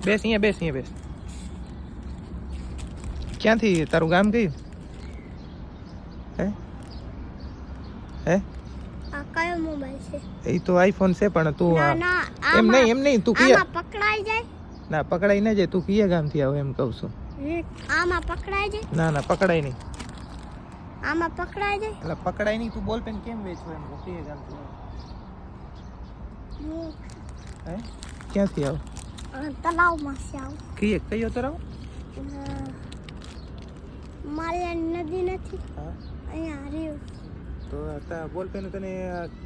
બેસ અહીંયા બેસ અહીંયા બેસ. ક્યાંથી તારું ગામ કયું? હે હે આ કયો મોબાઈલ છે? એ તો આઈફોન છે પણ તું ના ના એમ નહીં તું કીયા પકડાઈ જાય. ના પકડાઈ ના જાય. તું કીયા ગામથી આવ એમ કહું છું. આમાં પકડાઈ જાય. ના પકડાય નહીં. આમાં પકડાઈ જાય. એટલે પકડાય નહીં. તું બોલ પેન કેમ વેચો એમ કહું. કીયા ગામથી આવ. હે ક્યાંથી આવ? તલાવમાં છે આવું. કયો તરાવ? મારી નદી નથી. હા અહીંયા રહ્યું. તો બોલ પેન તને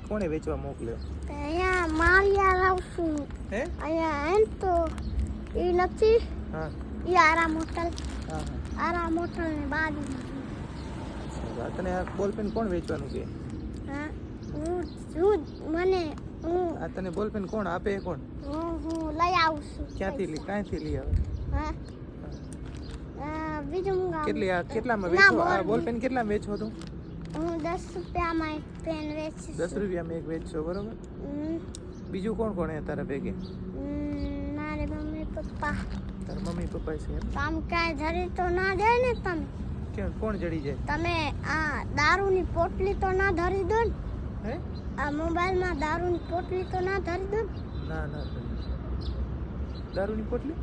કોણે વેચવા મોકલ્યો? અહીંયા માળિયા લાવશું. હે અહીંયા એમ તો એ નથી. હા એ આરામ હોટલ. હા આરામ હોટલ ને બાજુમાં. તને આ બોલ પેન કોણ વેચવાનું કે? હા હું મને હું આ તને બોલ પેન કોણ આપે? કોણ? હું લઈ આવું છું. ક્યાંથી લઈ આવે? હા બીજું હું કેટલામાં વેચો? આ બોલ પેન કેટલામાં વેચો તું? હું 10 રૂપિયામાં એક પેન વેચું. 10 રૂપિયામાં એક વેચશો બરોબર. બીજું કોણ કોણ હે તારા ભેગે? મારે મમ્મી પપ્પા. તારા મમ્મી પપ્પા છે એમ? આમ કાંઈ ધરી તો ના જાય ને તમે? કેમ કોણ જડી જાય? તમે આ દારૂની પોટલી તો ના ધરી દો ને? હે આ મોબાઈલમાં દારૂની પોટલી તો ના ધરી દો ને? ના દારૂની પોટલી?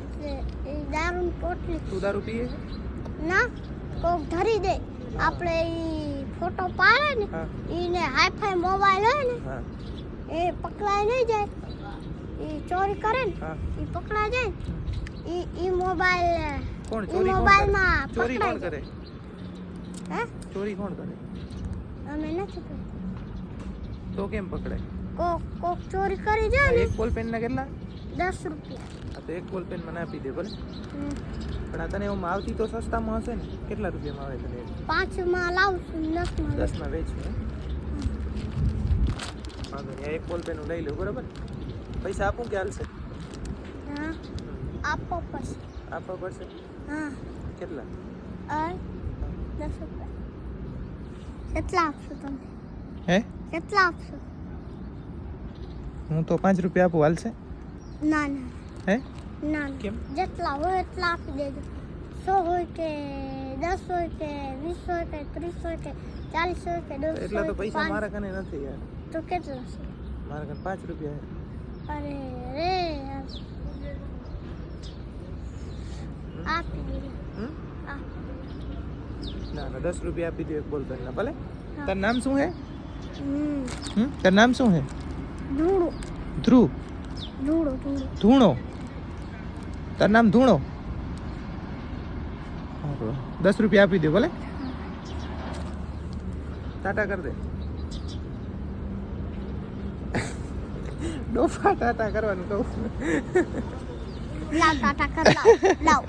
એટલે એ દારૂની પોટલી તું દારૂ પીએ છે? ના કોક ધરી દે. આપણે ઈ ફોટો પાડે ને હા ઈને હાઈફાઈ મોબાઈલ હોય ને હા એ પકડાઈ નહીં જાય. એ ચોરી કરે ને હા એ પકડાઈ જાય. ઈ મોબાઈલ કોણ ઈ ચોરી? મોબાઈલમાં ચોરી કોણ પકડાઈ કરે? હે ચોરી કોણ કરે? અમે નથી કરતા. તો કેમ પકડાય? કોક ચોરી કરી જાય ને એક બોલ પેન ના કેટલા? 10 રૂપિયા. આ તો એક બોલ પેન મને આપી દે ભલે. પણ આ તને એમાં આવતી તો સસ્તામાં હશે ને? કેટલા રૂપિયામાં આવે તને? 5 માં લાવશું 10 માં 10 માં વેચું. વાંધો નહીં. એક બોલ પેન લઈ લઉં બરોબર. પૈસા આપું કે હાલશે? હા આપો પછી. આપવા પડશે? હા કેટલા? 10 રૂપિયા. કેટલા આપશો તમે? હે કેટલા આપશો? હું તો 5 રૂપિયા આપું હાલશે? ના ના હે ના કેમ? જેટલા હોય એટલા આપી દેજો. 100 હોય કે 10 હોય કે 20 હોય કે 30 હોય કે 40 હોય કે 200 એટલા તો હોય કે પૈસા 500. મારા કને નથી યાર. તો કેટલા છે? મારા કને 5 રૂપિયા છે. અરે રે યાર. આપી દેજો. હમ? આપી ના 10 રૂપિયા આપી દો એક બોલ પેન ના ભલે. હા. તારું નામ શું હે? દેજો. તારું નામ શું હે? ધૂળો ધ્રુવ? ધૂળો ધૂણો? તારું નામ ધૂણો? 10 રૂપિયા આપી દે ભલે. ટાટા કર દે. ડોફા ટાટા કરવાનું કહું. લાવ ટાટા કર લાવ.